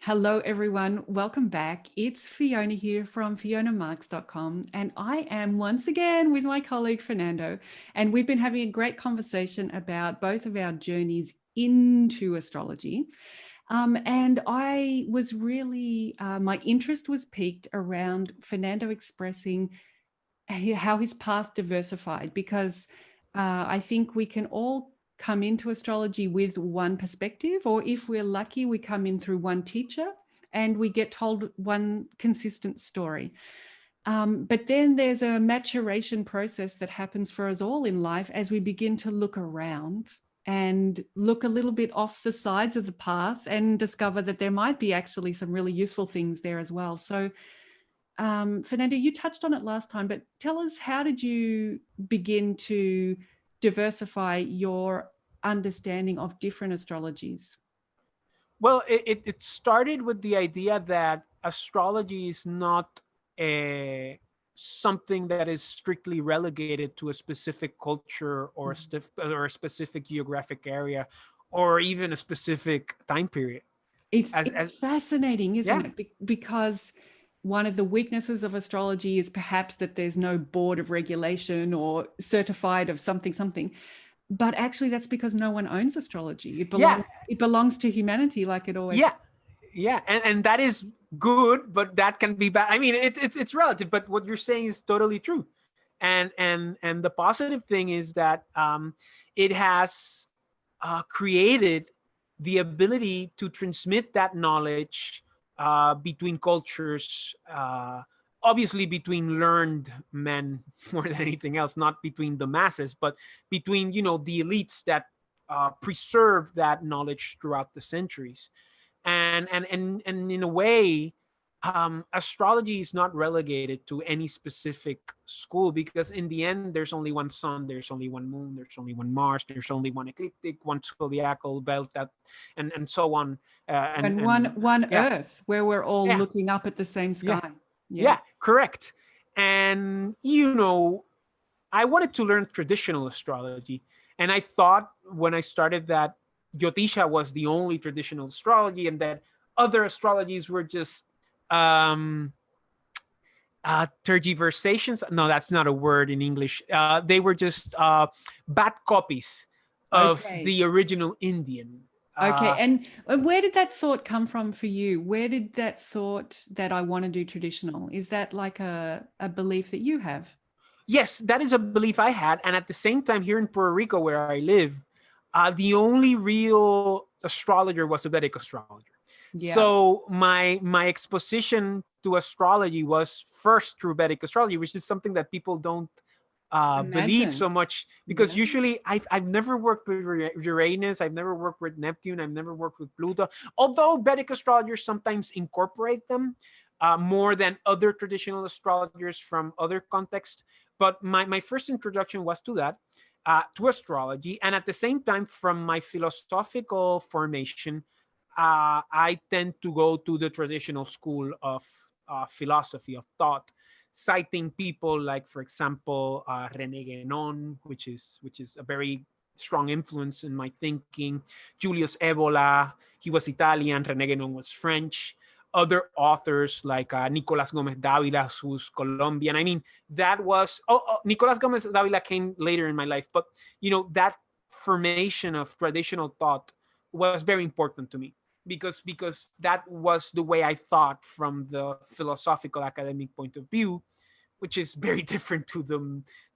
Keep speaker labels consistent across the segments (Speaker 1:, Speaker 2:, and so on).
Speaker 1: Hello, everyone. Welcome back. It's Fiona here from fionamarks.com. And I am once again with my colleague Fernando. And we've been having a great conversation about both of our journeys into astrology. And I was really, my interest was piqued around Fernando expressing how his path diversified, because I think we can all come into astrology with one perspective, or if we're lucky, we come in through one teacher and we get told one consistent story. But then there's a maturation process that happens for us all in life as we begin to look around and look a little bit off the sides of the path and discover that there might be actually some really useful things there as well. So Fernando, you touched on it last time, but tell us, how did you begin to diversify your understanding of different astrologies?
Speaker 2: Well, it started with the idea that astrology is not a something that is strictly relegated to a specific culture or or a specific geographic area or even a specific time period.
Speaker 1: It's
Speaker 2: As
Speaker 1: fascinating, isn't
Speaker 2: Yeah,
Speaker 1: it? Because one of the weaknesses of astrology is perhaps that there's no board of regulation or certified of something. But actually, that's because no one owns astrology.
Speaker 2: yeah,
Speaker 1: It belongs to humanity, like it always has.
Speaker 2: yeah, yeah, and that is good, but that can be bad. I mean, it's relative, but what you're saying is totally true. And the positive thing is that it has created the ability to transmit that knowledge between cultures, obviously between learned men more than anything else, not between the masses, but between the elites that preserve that knowledge throughout the centuries. And in a way, astrology is not relegated to any specific school, because in the end there's only one sun, there's only one moon, there's only one Mars, there's only one ecliptic, one zodiacal belt, that and so on.
Speaker 1: And
Speaker 2: And
Speaker 1: one
Speaker 2: Yeah,
Speaker 1: Earth, where we're all
Speaker 2: yeah,
Speaker 1: looking up at the same
Speaker 2: yeah,
Speaker 1: sky. Yeah.
Speaker 2: yeah, correct. And I wanted to learn traditional astrology, and I thought when I started that Jyotisha was the only traditional astrology, and that other astrologies were just um, tergiversations. No, that's not a word in English. They were just bad copies of
Speaker 1: Okay.
Speaker 2: the original Indian.
Speaker 1: Okay.
Speaker 2: Uh,
Speaker 1: And where did that thought come from for you? Where did that thought that I want to do traditional? Is that like a belief that you have?
Speaker 2: yes, that is a belief I had, and at the same time, here in Puerto Rico, where I live, the only real astrologer was a Vedic astrologer.
Speaker 1: Yeah.
Speaker 2: So my exposition to astrology was first through Vedic astrology, which is something that people don't believe
Speaker 1: Imagine.
Speaker 2: so much, because
Speaker 1: Yeah.
Speaker 2: usually I've never worked with Uranus, I've never worked with Neptune, I've never worked with Pluto. Although Vedic astrologers sometimes incorporate them more than other traditional astrologers from other contexts. But my first introduction was to that, to astrology, and at the same time, from my philosophical formation, I tend to go to the traditional school of philosophy of thought, citing people like, for example, René Guénon, which is a very strong influence in my thinking. Julius Evola, he was Italian. René Guénon was French. Other authors like Nicolas Gomez Davila, who's Colombian. I mean, that was Nicolas Gomez Davila came later in my life, but that formation of traditional thought was very important to me, because that was the way I thought from the philosophical academic point of view, which is very different to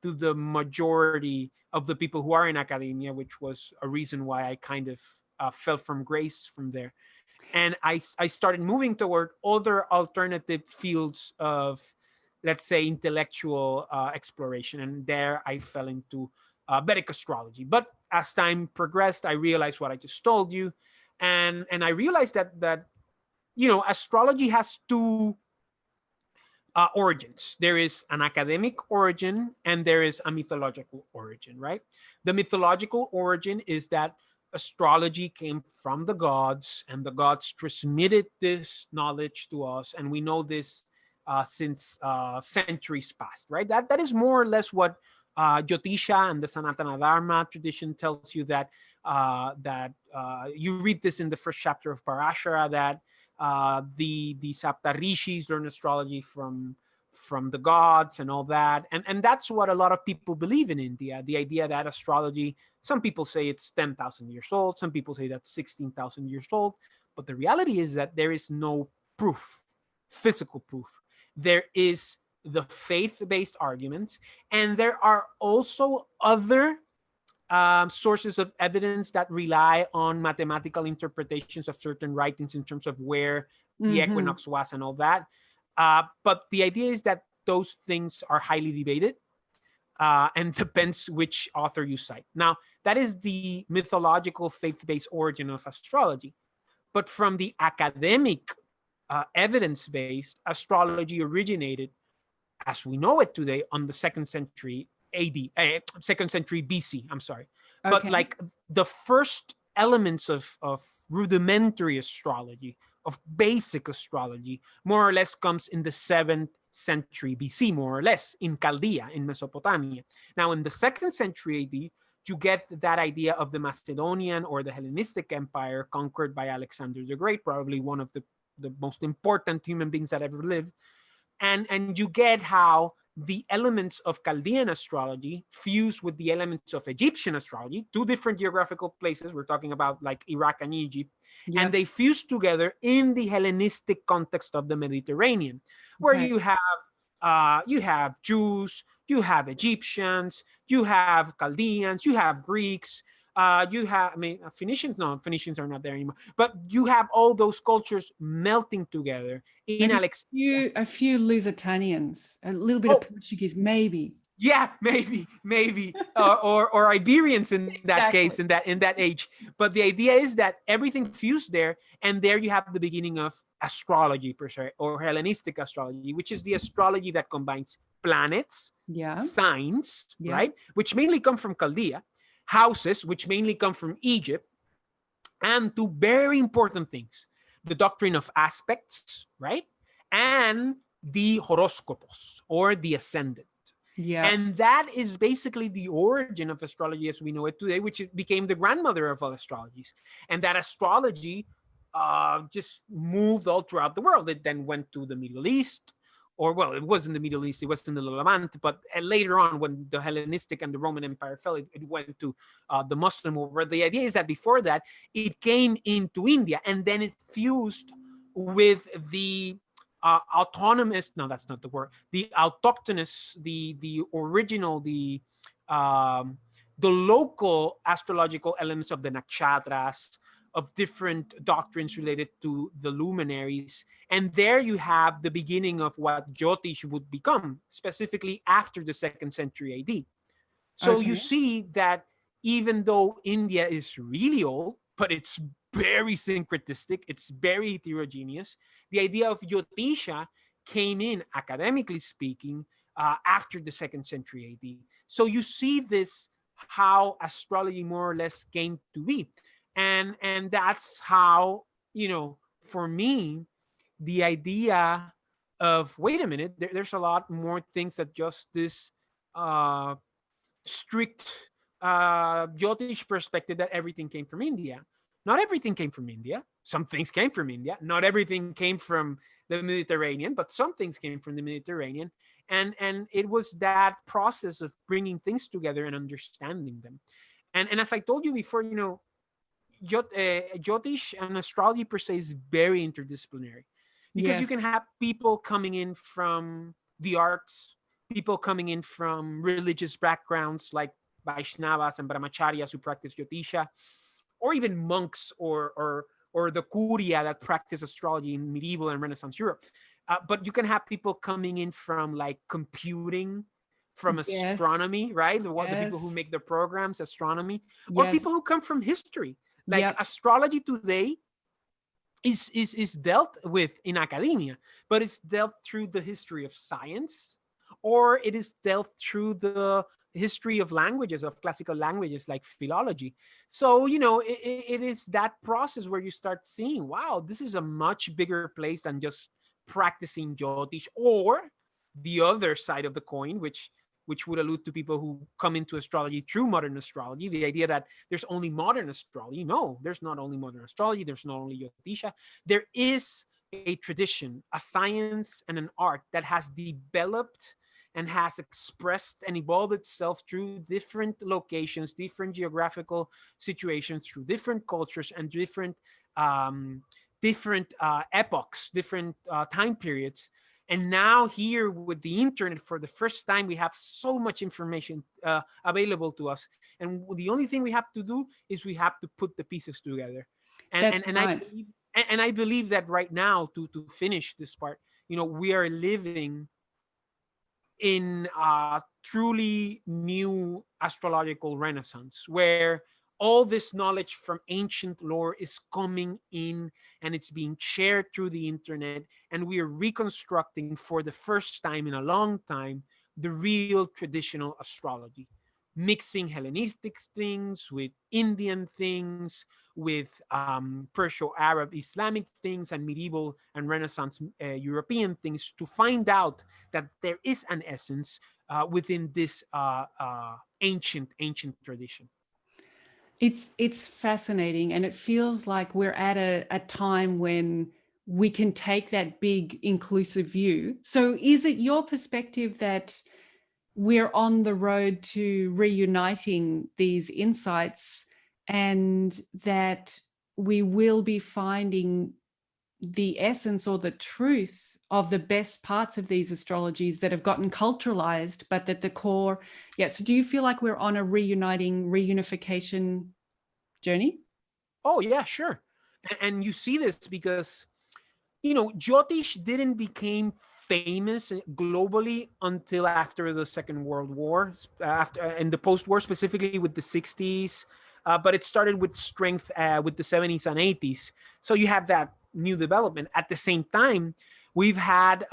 Speaker 2: the majority of the people who are in academia, which was a reason why I kind of fell from grace from there. And I started moving toward other alternative fields of, let's say, intellectual exploration, and there I fell into Vedic astrology. But as time progressed, I realized what I just told you, and I realized that astrology has two origins. There is an academic origin and there is a mythological origin, right? The mythological origin is that astrology came from the gods, and the gods transmitted this knowledge to us, and we know this since centuries past, right? That is more or less what Jyotisha and the Sanatana Dharma tradition tells you, that you read this in the first chapter of Parashara, that the Saptarishis learn astrology from the gods and all that, and that's what a lot of people believe in India. The idea that astrology, some people say it's 10,000 years old, some people say that's 16,000 years old, but the reality is that there is no proof, physical proof. There is the faith-based arguments, and there are also other sources of evidence that rely on mathematical interpretations of certain writings in terms of where the
Speaker 1: Mm-hmm.
Speaker 2: equinox was and all that. But the idea is that those things are highly debated, and depends which author you cite. Now, that is the mythological faith-based origin of astrology. But from the academic, evidence-based, astrology originated as we know it today on the second century AD, second century BC. I'm sorry, but
Speaker 1: Okay.
Speaker 2: like the first elements of rudimentary astrology, of basic astrology, more or less comes in the 7th century BC, more or less in Chaldea, in Mesopotamia. Now, in the second century AD, you get that idea of the Macedonian or the Hellenistic Empire conquered by Alexander the Great, probably one of the most important human beings that ever lived. And you get how the elements of Chaldean astrology fuse with the elements of Egyptian astrology, two different geographical places. We're talking about like Iraq and Egypt, and
Speaker 1: Yep.
Speaker 2: they fuse together in the Hellenistic context of the Mediterranean, where
Speaker 1: Okay.
Speaker 2: you have Jews, you have Egyptians, you have Chaldeans, you have Greeks, you have, I mean, Phoenicians. No, Phoenicians are not there anymore. But you have all those cultures melting together in
Speaker 1: Maybe
Speaker 2: Alexandria.
Speaker 1: a few Lusitanians, a little bit of
Speaker 2: Oh,
Speaker 1: Portuguese, maybe.
Speaker 2: yeah, maybe, or Iberians in that case,
Speaker 1: Exactly.
Speaker 2: in that age. But the idea is that everything fused there, and there you have the beginning of astrology per se, or Hellenistic astrology, which is the astrology that combines planets,
Speaker 1: Yeah.
Speaker 2: signs,
Speaker 1: Yeah.
Speaker 2: right, which mainly come from Chaldea, houses, which mainly come from Egypt, and two very important things: the doctrine of aspects, right, and the horoscopos, or the ascendant.
Speaker 1: Yeah.
Speaker 2: And that is basically the origin of astrology as we know it today, which became the grandmother of all astrologies. And that astrology just moved all throughout the world. It then went to the Middle East, or well, it was in the Middle East, it was in the Levant, but later on, when the Hellenistic and the Roman Empire fell, it went to the Muslim world. Where the idea is that before that, it came into India, and then it fused with the autonomous, no, that's not the word, the autochthonous, the original, um the local astrological elements of the nakshatras, of different doctrines related to the luminaries. And there you have the beginning of what Jyotish would become, specifically after the second century AD. So you
Speaker 1: Okay.
Speaker 2: see that even though India is really old, but it's very syncretistic, it's very heterogeneous, the idea of Jyotisha came in, academically speaking, after the second century AD. So you see this, how astrology more or less came to be. And that's how, for me, the idea of, wait a minute, there's a lot more things that just this uh, strict Jyotish perspective that everything came from India. Not everything came from India. Some things came from India. Not everything came from the Mediterranean, but some things came from the Mediterranean. And it was that process of bringing things together and understanding them. And as I told you before, Jyotish and astrology per se is very interdisciplinary, because you can
Speaker 1: Yes.
Speaker 2: have people coming in from the arts, people coming in from religious backgrounds like Vaishnavas and Brahmacharyas who practice Jyotisha, or even monks, or the Kuria that practice astrology in medieval and Renaissance Europe. But you can have people coming in from like computing, from
Speaker 1: Yes.
Speaker 2: astronomy, right? The people who
Speaker 1: Yes.
Speaker 2: make the programs, astronomy, or
Speaker 1: Yes.
Speaker 2: people who come from history. Like
Speaker 1: Yep.
Speaker 2: astrology today is dealt with in academia, but it's dealt through the history of science, or it is dealt through the history of languages, of classical languages like philology. So it is that process where you start seeing, wow, this is a much bigger place than just practicing Jyotish, or the other side of the coin, which which would allude to people who come into astrology through modern astrology. The idea that there's only modern astrology. No, there's not only modern astrology, there's not only Jyotisha. There is a tradition, a science, and an art that has developed and has expressed and evolved itself through different locations, different geographical situations, through different cultures and um, different epochs, different time periods. And now here with the internet, for the first time, we have so much information available to us, and the only thing we have to do is we have to put the pieces together. And and,
Speaker 1: That's
Speaker 2: and I
Speaker 1: right.
Speaker 2: believe and I believe that right now, to finish this part, we are living in a truly new astrological renaissance where all this knowledge from ancient lore is coming in and it's being shared through the internet, and we are reconstructing for the first time in a long time the real traditional astrology, mixing Hellenistic things with Indian things, with Perso-Arab Islamic things, and medieval and Renaissance European things, to find out that there is an essence within this ancient tradition.
Speaker 1: It's fascinating, and it feels like we're at a time when we can take that big inclusive view. So is it your perspective that we're on the road to reuniting these insights, and that we will be finding the essence or the truth of the best parts of these astrologies that have gotten culturalized, but that the core, yeah. So do you feel like we're on a reunification journey?
Speaker 2: Oh yeah, sure. And you see this because Jyotish didn't become famous globally until after the Second World War, after in the post-war, specifically with the 60s. But it started with strength with the 70s and 80s. So you have that new development. At the same time, we've had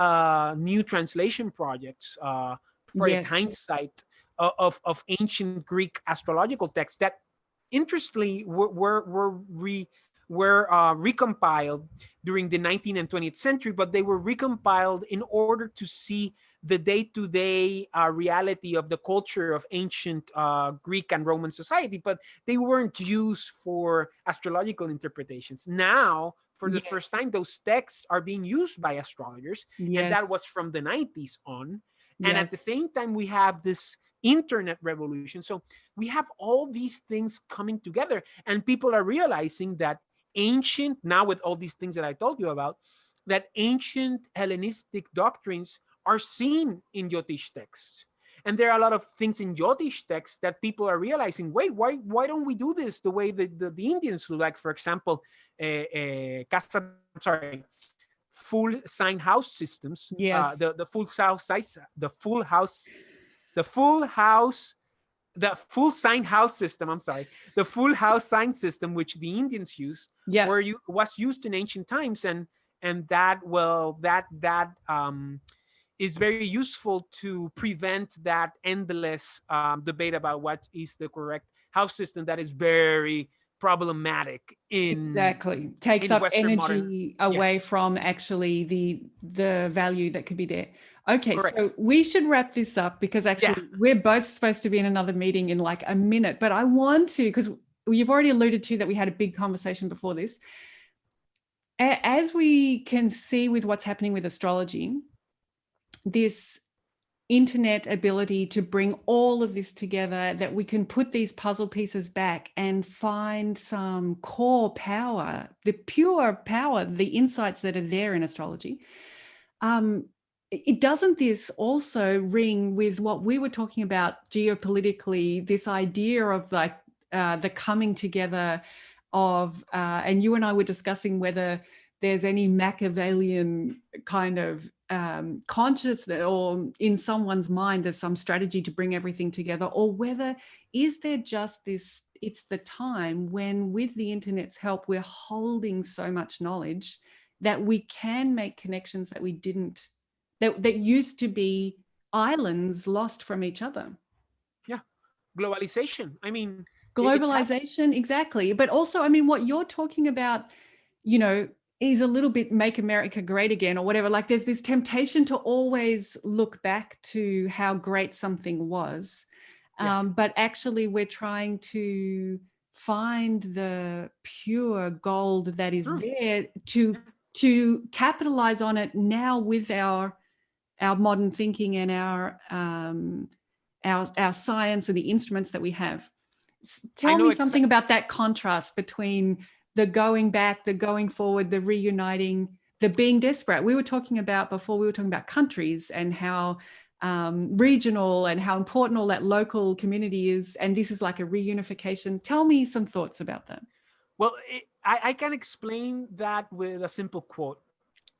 Speaker 2: new translation projects, Project
Speaker 1: Yes.
Speaker 2: Hindsight, of ancient Greek astrological texts that, interestingly, were recompiled during the 19th and 20th century, but they were recompiled in order to see the day-to-day reality of the culture of ancient Greek and Roman society, but they weren't used for astrological interpretations. Now, for the first
Speaker 1: Yes.
Speaker 2: time, those texts are being used by astrologers, and that
Speaker 1: Yes.
Speaker 2: was from the 90s on. And at the
Speaker 1: Yes.
Speaker 2: same time, we have this internet revolution. So we have all these things coming together, and people are realizing that ancient, now with all these things that I told you about, that ancient Hellenistic doctrines are seen in Jyotish texts. And there are a lot of things in Jyotish texts that people are realizing, wait, why don't we do this the way the Indians do? Like, for example, full sign house systems,
Speaker 1: Yes.
Speaker 2: the full house size, the full house the full sign house system, I'm sorry, the full house sign system, which the Indians used,
Speaker 1: Yeah.
Speaker 2: was used in ancient times, and that is very useful to prevent that endless debate about what is the correct house system that is very problematic
Speaker 1: Exactly. Takes
Speaker 2: in
Speaker 1: up
Speaker 2: Western modern.
Speaker 1: energy away
Speaker 2: Yes,
Speaker 1: from actually the value that could be there. Okay, so
Speaker 2: correct.
Speaker 1: we should wrap this up because
Speaker 2: Yeah.
Speaker 1: actually we're both supposed to be in another meeting in like a minute, but I want to, because you've already alluded to that we had a big conversation before this. As we can see with what's happening with astrology, this internet ability to bring all of this together, that we can put these puzzle pieces back and find some core power, the pure power, the insights that are there in astrology. It doesn't this also ring with what we were talking about geopolitically, this idea of like the coming together of, and you and I were discussing whether there's any Machiavellian kind of consciousness, or in someone's mind there's some strategy to bring everything together, or whether is there just this, it's the time when with the internet's help we're holding so much knowledge that we can make connections that we didn't, that used to be islands lost from each other.
Speaker 2: Yeah, globalization. I mean, it's happening.
Speaker 1: Globalization, exactly. But also, I mean, what you're talking about, you know, is a little bit make America great again or whatever. Like there's this temptation to always look back to how great something was. But actually we're trying to find the pure gold that is there to capitalize on it now with our modern thinking and our science and the instruments that we have. Tell me something about that contrast between the going back, the going forward, the reuniting, the being desperate. We were talking about before, we were talking about countries and how regional and how important all that local community is. And this is like a reunification. Tell me some thoughts about that.
Speaker 2: Well, I can explain that with a simple quote.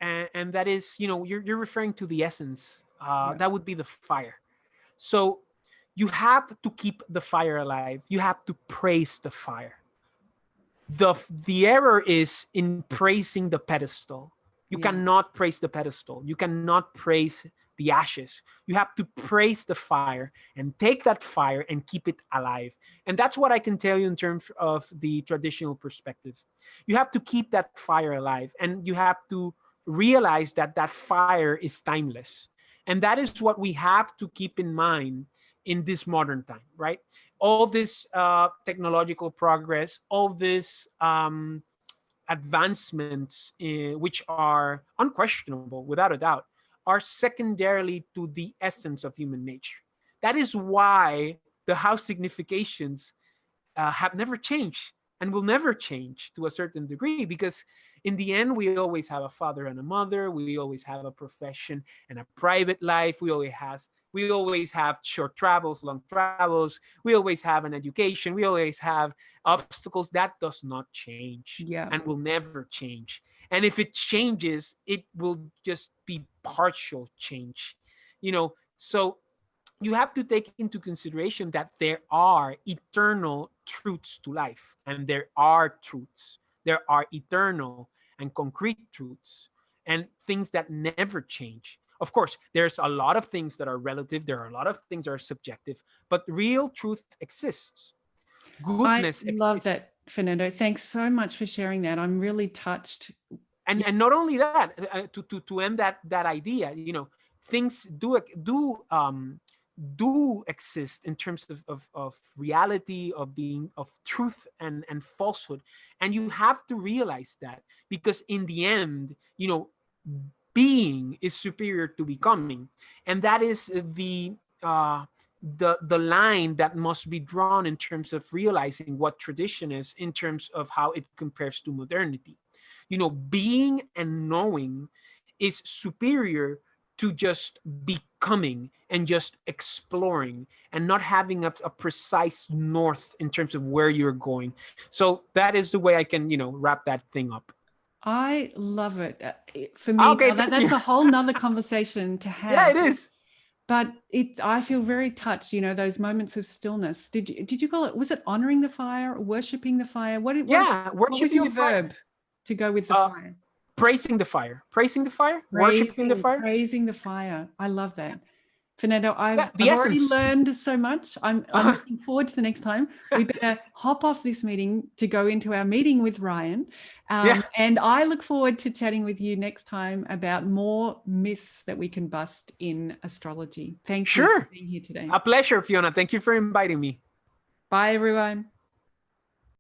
Speaker 2: And that is, you're referring to the essence. That would be the fire. So you have to keep the fire alive. You have to praise the fire. The error is in praising the pedestal. You cannot praise the pedestal. You cannot praise the ashes. You have to praise the fire and take that fire and keep it alive. And that's what I can tell you in terms of the traditional perspective. You have to keep that fire alive, and you have to realize that that fire is timeless. And that is what we have to keep in mind in this modern time, right? All this technological progress, all this advancements, which are unquestionable, without a doubt, are secondarily to the essence of human nature. That is why the house significations have never changed and will never change to a certain degree, because in the end, we always have a father and a mother. We always have a profession and a private life. We always have short travels, long travels. We always have an education. We always have obstacles. That does not change and will never change. And if it changes, it will just be partial change. So you have to take into consideration that there are eternal truths to life, and there are truths. There are eternal and concrete truths and things that never change. Of course, there's a lot of things that are relative. There are a lot of things that are subjective, but real truth exists. Goodness
Speaker 1: I love
Speaker 2: exists.
Speaker 1: that, Fernando. Thanks so much for sharing that. I'm really touched.
Speaker 2: And not only that, to end that idea, things do exist in terms of reality, of truth and falsehood. And you have to realize that, because in the end, being is superior to becoming. And that is the line that must be drawn in terms of realizing what tradition is in terms of how it compares to modernity. Being and knowing is superior to just becoming and just exploring and not having a precise north in terms of where you're going. So that is the way I can, wrap that thing up.
Speaker 1: I love it. For me,
Speaker 2: Okay,
Speaker 1: that's a whole nother conversation to have.
Speaker 2: Yeah, it is.
Speaker 1: But I feel very touched, those moments of stillness. Did you call it, was it honoring the fire, worshiping the fire? What was your verb to go with the fire?
Speaker 2: Praising the fire, worshiping the fire.
Speaker 1: Praising the fire. I love that. Fernando, I've already learned so much. I'm looking forward to the next time. We better hop off this meeting to go into our meeting with Ryan. And I look forward to chatting with you next time about more myths that we can bust in astrology. Thank you for being here today.
Speaker 2: A pleasure, Fiona. Thank you for inviting me.
Speaker 1: Bye, everyone.